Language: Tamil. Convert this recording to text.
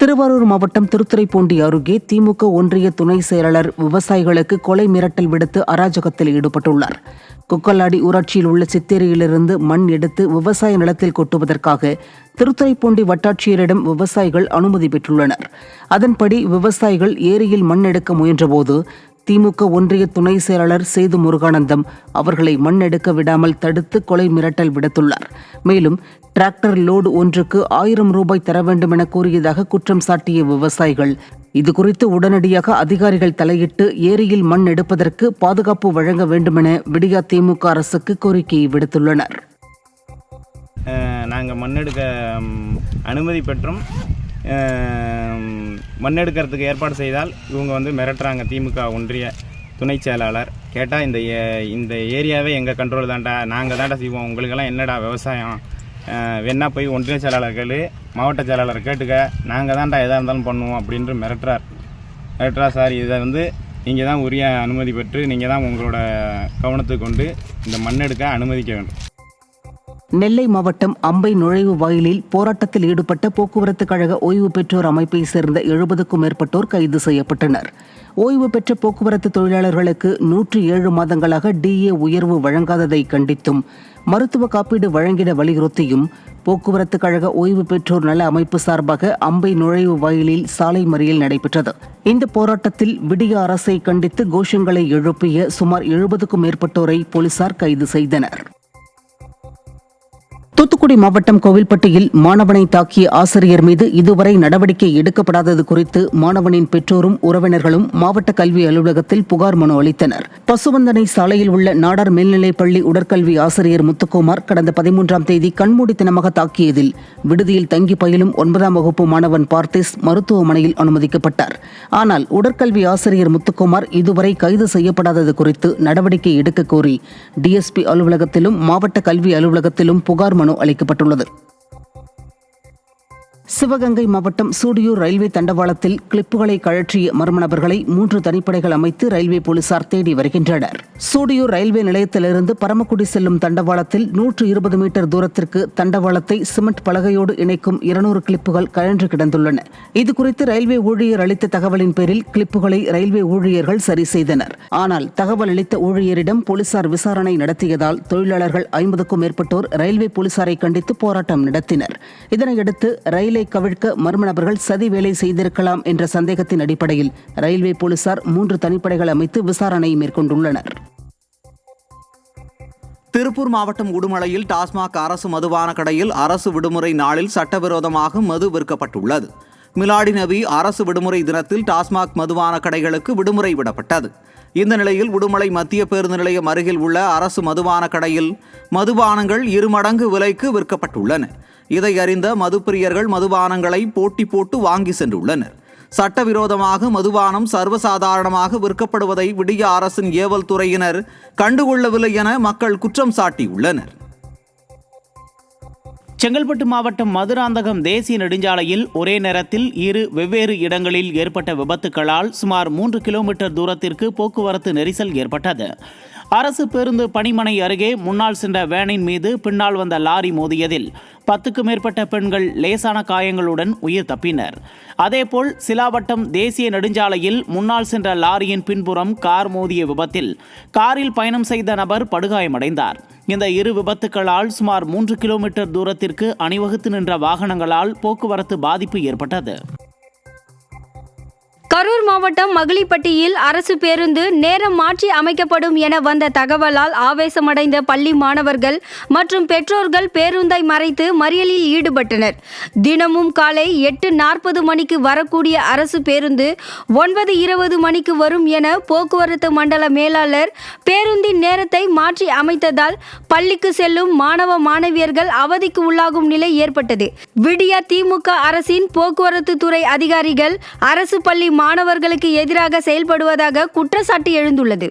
திருவாரூர் மாவட்டம் திருத்துறைப்பூண்டி அருகே திமுக ஒன்றிய துணை செயலாளர் விவசாயிகளுக்கு கொலை மிரட்டல் விடுத்து அராஜகத்தில் ஈடுபட்டுள்ளார். கொக்கலாடி ஊராட்சியில் உள்ள சித்தேரியிலிருந்து மண் எடுத்து விவசாய நிலத்தில் கொட்டுவதற்காக திருத்துறைப்பூண்டி வட்டாட்சியரிடம் விவசாயிகள் அனுமதி பெற்றுள்ளனர். அதன்படி விவசாயிகள் ஏரியில் மண் எடுக்க முயன்றபோது திமுக ஒன்றிய துணை செயலாளர் சேது முருகானந்தம் அவர்களை மண் எடுக்க விடாமல் தடுத்து கொலை மிரட்டல் விடுத்துள்ளார். மேலும் டிராக்டர் லோடு ஒன்றுக்கு 1000 ரூபாய் தர வேண்டும் என கூறியதாக குற்றம் சாட்டிய விவசாயிகள் இதுகுறித்து உடனடியாக அதிகாரிகள் தலையிட்டு ஏரியில் மண் எடுப்பதற்கு பாதுகாப்பு வழங்க வேண்டும் என விடியா திமுக அரசுக்கு கோரிக்கையை விடுத்துள்ளனர். நாங்கள் மண்ணெடுக்க அனுமதி பெற்றும் மண்ணெடுக்கிறதுக்கு ஏற்பாடு செய்தால் இவங்க மிரட்டுறாங்க. திமுக ஒன்றிய துணை செயலாளர் கேட்டால் இந்த ஏரியாவே எங்கள் கண்ட்ரோல் தான்டா, நாங்கள் தான்டா செய்வோம், உங்களுக்கெல்லாம் என்னடா விவசாயம், வேணா போய் ஒன்றிய செயலாளர்கள் மாவட்ட செயலாளர் கேட்டுக்க, நாங்கள் தான்டா எதாக இருந்தாலும் பண்ணுவோம் அப்படின்ட்டு மிரட்டுறா சார். இதை நீங்கள் தான் உரிய அனுமதி பெற்று நீங்கள் தான் உங்களோட கவனத்துக்கு கொண்டு இந்த மண்ணெடுக்க அனுமதிக்க வேண்டும். நெல்லை மாவட்டம் அம்பை நுழைவு வாயிலில் போராட்டத்தில் ஈடுபட்ட போக்குவரத்து கழக ஓய்வு பெற்றோர் அமைப்பை சேர்ந்த 70க்கும் மேற்பட்டோர் கைது செய்யப்பட்டனர். ஓய்வு பெற்ற போக்குவரத்து தொழிலாளர்களுக்கு 107 மாதங்களாக டிஏ உயர்வு வழங்காததை கண்டித்தும் மருத்துவ காப்பீடு வழங்கிட வலியுறுத்தியும் போக்குவரத்து கழக ஓய்வு பெற்றோர் நல அமைப்பு சார்பாக அம்பை நுழைவு வாயிலில் சாலை மறியல் நடைபெற்றது. இந்த போராட்டத்தில் விடிய அரசை கண்டித்து கோஷங்களை எழுப்பிய சுமார் 70க்கும் மேற்பட்டோரை போலீசார் கைது செய்தனர். தூத்துக்குடி மாவட்டம் கோவில்பட்டியில் மாணவனை தாக்கிய ஆசிரியர் மீது இதுவரை நடவடிக்கை எடுக்கப்படாதது குறித்து மாணவனின் பெற்றோரும் உறவினர்களும் மாவட்ட கல்வி அலுவலகத்தில் புகார் மனு அளித்தனர். பசுவந்தனை சாலையில் உள்ள நாடார் மேல்நிலைப்பள்ளி உடற்கல்வி ஆசிரியர் முத்துக்குமார் கடந்த 13ஆம் தேதி கண்மூடித்தனமாக தாக்கியதில் விடுதியில் தங்கி பயிலும் 9ஆம் வகுப்பு மாணவன் பார்த்திஸ் மருத்துவமனையில் அனுமதிக்கப்பட்டார். ஆனால் உடற்கல்வி ஆசிரியர் முத்துக்குமார் இதுவரை கைது செய்யப்படாதது குறித்து நடவடிக்கை எடுக்க கோரி டிஎஸ்பி அலுவலகத்திலும் மாவட்ட கல்வி அலுவலகத்திலும் புகார் மனு அளிக்கப்பட்டுள்ளது. சிவகங்கை மாவட்டம் சூடியூர் ரயில்வே தண்டவாளத்தில் கிளிப்புகளை கழற்றிய மர்ம நபர்களை 3 தனிப்படைகள் அமைத்து ரயில்வே போலீசார் தேடி வருகின்றனர். சூடியூர் ரயில்வே நிலையத்திலிருந்து பரமக்குடி செல்லும் தண்டவாளத்தில் 120 மீட்டர் தூரத்திற்கு தண்டவாளத்தை சிமெண்ட் பலகையோடு இணைக்கும் 200 கிளிப்புகள் கழன்று கிடந்துள்ளன. இதுகுறித்து ரயில்வே ஊழியர் அளித்த தகவலின் பேரில் கிளிப்புகளை ரயில்வே ஊழியர்கள் சரி செய்தனர். ஆனால் தகவல் அளித்த ஊழியரிடம் போலீசார் விசாரணை நடத்தியதால் தொழிலாளர்கள் 50க்கும் மேற்பட்டோர் ரயில்வே போலீசாரை கண்டித்து போராட்டம் நடத்தினர். இதனையடுத்து ரயிலை கவிழ்க்க மர்ம நபர்கள் சதி வேலை செய்திருக்கலாம் என்ற சந்தேகத்தின் அடிப்படையில் ரயில்வே போலீசார் 3 தனிப்படைகள் அமைத்து விசாரணை மேற்கொண்டுள்ளனர். திருப்பூர் மாவட்டம் உடுமலையில் டாஸ்மாக் அரசு மதுபான கடையில் அரசு விடுமுறை நாளில் சட்டவிரோதமாக மது விற்கப்பட்டுள்ளது. மிலாடி நபி அரசு விடுமுறை தினத்தில் டாஸ்மாக் மதுபான கடைகளுக்கு விடுமுறை விடப்பட்டது. இந்த நிலையில் உடுமலை மத்திய பேருந்து நிலையம் அருகில் உள்ள அரசு மதுபான கடையில் மதுபானங்கள் 2 மடங்கு விலைக்கு விற்கப்பட்டுள்ளன. இதை அறிந்த மதுப்பிரியர்கள் மதுபானங்களை போட்டி போட்டு வாங்கி சென்றுள்ளனர். சட்டவிரோதமாக மதுபானம் சர்வசாதாரணமாக விற்கப்படுவதை விடிய அரசின் ஏவல் துறையினர் கண்டுகொள்ளவில்லை என மக்கள் குற்றம் சாட்டியுள்ளனர். செங்கல்பட்டு மாவட்டம் மதுராந்தகம் தேசிய நெடுஞ்சாலையில் ஒரே நேரத்தில் 2 வெவ்வேறு இடங்களில் ஏற்பட்ட விபத்துகளால் சுமார் 3 கிலோமீட்டர் தூரத்திற்கு போக்குவரத்து நெரிசல் ஏற்பட்டது. அரசு பேருந்து பணிமனை அருகே முன்னால் சென்ற வேனின் மீது பின்னால் வந்த லாரி மோதியதில் 10க்கும் மேற்பட்ட பெண்கள் லேசான காயங்களுடன் உயிர் தப்பினர். அதேபோல் சிலாவட்டம் தேசிய நெடுஞ்சாலையில் முன்னால் சென்ற லாரியின் பின்புறம் கார் மோதிய விபத்தில் காரில் பயணம் செய்த நபர் படுகாயமடைந்தார். இந்த 2 விபத்துகளால் சுமார் 3 கிலோமீட்டர் தூரத்திற்கு அணிவகுத்து நின்ற வாகனங்களால் போக்குவரத்து பாதிப்பு ஏற்பட்டது. கரூர் மாவட்டம் மகிழிப்பட்டியில் அரசு பேருந்து நேரம் மாற்றி அமைக்கப்படும் என வந்த தகவலால் ஆவேசமடைந்த பள்ளி மாணவர்கள் மற்றும் பெற்றோர்கள் பேருந்தை மறைத்து மறியலில் ஈடுபட்டனர். தினமும் காலை 8:40 மணிக்கு வரக்கூடிய அரசு பேருந்து 9:20 மணிக்கு வரும் என போக்குவரத்து மண்டல மேலாளர் பேருந்தின் நேரத்தை மாற்றி அமைத்ததால் பள்ளிக்கு செல்லும் மாணவ மாணவியர்கள் அவதிக்கு உள்ளாகும் நிலை ஏற்பட்டது. விடியா திமுக அரசின் போக்குவரத்து துறை அதிகாரிகள் அரசு பள்ளி மாணவர்களுக்கு எதிராக செயல்படுவதாக குற்றச்சாட்டு எழுந்துள்ளது.